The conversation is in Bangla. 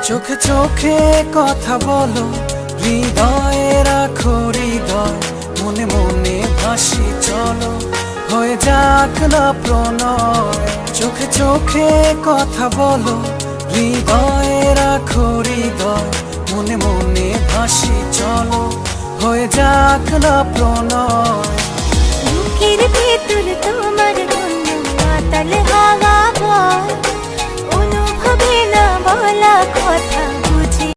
চোখে চোখে কথা বলো, হৃদয়ে রাখো হৃদয়, মনে মনে ভাসি চলো, হয়ে যাক না প্রণয়। চোখে চোখে কথা বলো, হৃদয়ে রাখো হৃদয়, মনে মনে ভাসি চলো, হয়ে যাক না প্রণয়। বুকের ভেতর তোমার গন্ধ, মাতাল হাওয়া